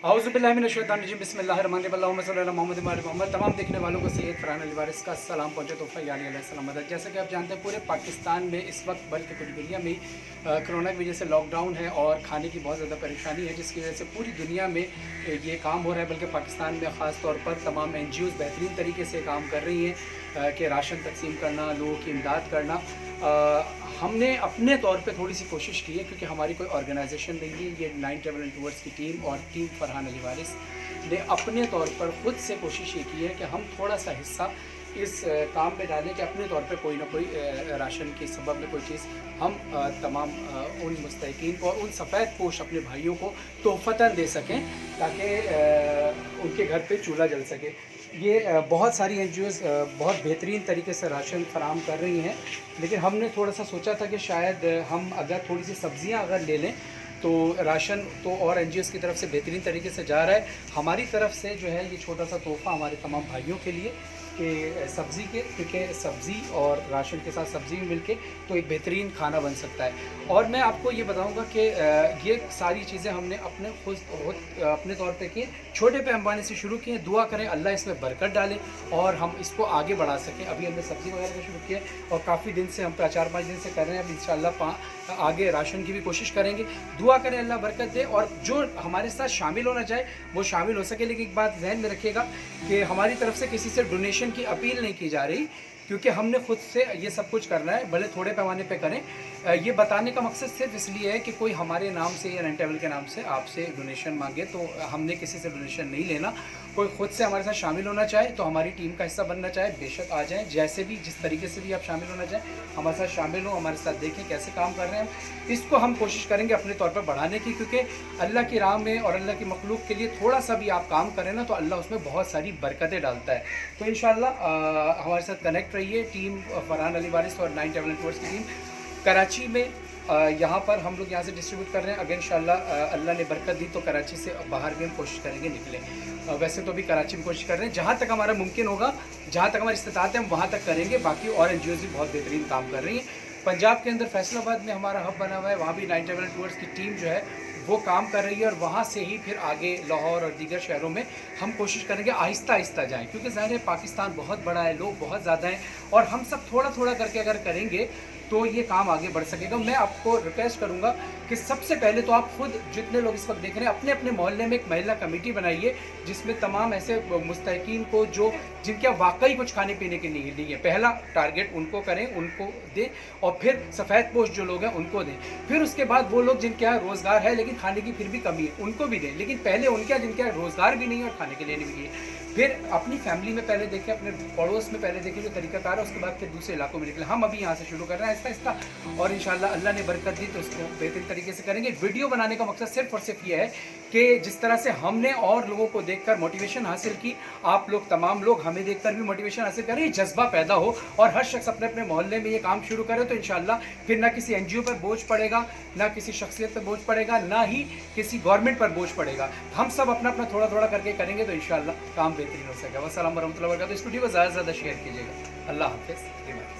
औज़ुबिल्लाहिमिनश्शैतानिर्रजीम बिस्मिल्लाहिर्रहमानिर्रहीम मोहम्मद तमाम देखने वालों को सैयद फरहान अली वारिस का सलाम पहुँचे तोहफ़ा यानी अलैहिस्सलाम मदद। जैसा कि आप जानते हैं पूरे पाकिस्तान में इस वक्त बल्कि पूरी दुनिया में कोरोना की वजह से लॉकडाउन है और खाने की बहुत ज़्यादा परेशानी है, जिसकी वजह से पूरी दुनिया में ये काम हो रहा है। बल्कि पाकिस्तान में ख़ास तौर पर तमाम NGOs बेहतरीन तरीके से काम कर रही हैं कि राशन तकसीम करना, लोगों की इमदाद करना। हमने अपने तौर पे थोड़ी सी कोशिश की है क्योंकि हमारी कोई ऑर्गेनाइजेशन नहीं है, ये 9 ट्रैवल एंड टूर्स की टीम और टीम फरहान अली वारिस ने अपने तौर पर ख़ुद से कोशिश ये की है कि हम थोड़ा सा हिस्सा इस काम में डालें कि अपने तौर पे कोई ना कोई राशन के सबब में कोई चीज़ हम तमाम उन मुस्तहिकीन को और उन सफ़ेद पोश अपने भाइयों को तोहफ़तन दे सकें ताकि उनके घर पे चूल्हा जल सके। ये बहुत सारी NGOs बहुत बेहतरीन तरीके से राशन फराहम कर रही हैं, लेकिन हमने थोड़ा सा सोचा था कि शायद हम अगर थोड़ी सी सब्ज़ियाँ अगर ले लें तो राशन तो और NGOs की तरफ से बेहतरीन तरीके से जा रहा है। हमारी तरफ से जो है ये छोटा सा तोहफ़ा हमारे तमाम भाइयों के लिए कि सब्ज़ी के, क्योंकि सब्ज़ी और राशन के साथ सब्ज़ी भी मिलके तो एक बेहतरीन खाना बन सकता है। और मैं आपको ये बताऊंगा कि ये सारी चीज़ें हमने अपने खुद अपने तौर पे किए, छोटे पैमाने से शुरू किए। दुआ करें अल्लाह इसमें बरकत डाले और हम इसको आगे बढ़ा सकें। अभी हमने सब्ज़ी वगैरह का शुरू किया और काफ़ी दिन से हम 4-5 दिन से कर रहे हैं। अब इंशाअल्लाह आगे राशन की भी कोशिश करेंगे। दुआ करें अल्लाह बरकत दे और जो हमारे साथ शामिल होना चाहे वो शामिल हो सके। लेकिन एक बात जहन में रखिएगा कि हमारी तरफ से किसी से डोनेशन की अपील नहीं की जा रही, क्योंकि हमने खुद से ये सब कुछ करना है, भले थोड़े पैमाने पे करें। ये बताने का मकसद सिर्फ इसलिए है कि कोई हमारे नाम से या नाइन ट्रैवल के नाम से आपसे डोनेशन मांगे तो हमने किसी से डोनेशन नहीं लेना। कोई खुद से हमारे साथ शामिल होना चाहे तो हमारी टीम का हिस्सा बनना चाहे बेशक आ जाएं। जैसे भी जिस तरीके से भी आप शामिल होना चाहें हमारे साथ शामिल हो, हमारे साथ देखें कैसे काम कर रहे हैं। इसको हम कोशिश करेंगे अपने तौर पर बढ़ाने की, क्योंकि अल्लाह की राह में और अल्लाह की मखलूक के लिए थोड़ा सा भी आप काम करें ना तो अल्लाह उसमें बहुत सारी बरकतें डालता है। तो इंशाअल्लाह हमारे साथ कनेक्ट रहिए। टीम फरहान अली वारिस और 9 ट्रैवल एंड टूर्स की टीम कराची में यहाँ पर हम लोग यहाँ से डिस्ट्रीब्यूट कर रहे हैं। अगर इंशाअल्लाह अल्लाह ने बरकत दी तो कराची से बाहर भी हम कोशिश करेंगे निकले। वैसे तो अभी कराची में कोशिश कर रहे हैं, जहाँ तक हमारा मुमकिन होगा, जहाँ तक हमारी इस्तिताअत है हम वहाँ तक करेंगे। बाकी और NGOs भी बहुत बेहतरीन काम कर रही हैं। पंजाब के अंदर फैसलाबाद में हमारा हब बना हुआ है, वहाँ भी 9 ट्रैवल एंड टूर्स की टीम जो है वो काम कर रही है और वहाँ से ही फिर आगे लाहौर और दीगर शहरों में हम कोशिश करेंगे आहिस्ता आहिस्ता जाएं, क्योंकि ज़ाहिर है पाकिस्तान बहुत बड़ा है, लोग बहुत ज़्यादा हैं और हम सब थोड़ा थोड़ा करके अगर करेंगे तो ये काम आगे बढ़ सकेगा। मैं आपको रिक्वेस्ट करूंगा कि सबसे पहले तो आप खुद जितने लोग इस वक्त देख रहे हैं अपने अपने मोहल्ले में एक महिला कमेटी बनाइए, जिसमें तमाम ऐसे मुस्तहिकीन को जो जिनके वाकई कुछ खाने पीने के नहीं है, पहला टारगेट उनको करें, उनको दें और फिर सफ़ेद पोश जो लोग हैं उनको दें। फिर उसके बाद वो लोग जिनके यहाँ रोज़गार है लेकिन खाने की फिर भी कमी है उनको भी दें। लेकिन पहले उनके यहाँ जिनके यहाँ रोज़गार भी नहीं है और खाने के लिए नहीं है, फिर अपनी फैमिली में पहले देखें, अपने पड़ोस में पहले देखें जो तरीकाकार है, उसके बाद फिर दूसरे इलाकों में निकले। हम अभी यहाँ से शुरू कर रहे हैं आहिस्ता आहिस्ता और इंशाल्लाह अल्लाह ने बरकत दी तो उसको बेहतरीन तरीके से करेंगे। वीडियो बनाने का मकसद सिर्फ और सिर्फ ये है कि जिस तरह से हमने और लोगों को देखकर मोटिवेशन हासिल की, आप लोग तमाम लोग हमें देखकर भी मोटिवेशन हासिल करें, जज्बा पैदा हो और हर शख्स अपने अपने मोहल्ले में ये काम शुरू करे तो इंशाल्लाह फिर ना किसी NGO पर बोझ पड़ेगा, ना किसी शख्सियत पर बोझ पड़ेगा, ना ही किसी गवर्नमेंट पर बोझ पड़ेगा। हम सब अपना अपना थोड़ा थोड़ा करके करेंगे तो इंशाल्लाह काम बेहतरीन हो सकेगा। वस्सलाम वरहमतुल्लाहि वबरकातुहू। इस वीडियो को ज़्यादा से ज़्यादा शेयर कीजिएगा। अल्लाह हाफ़िज़।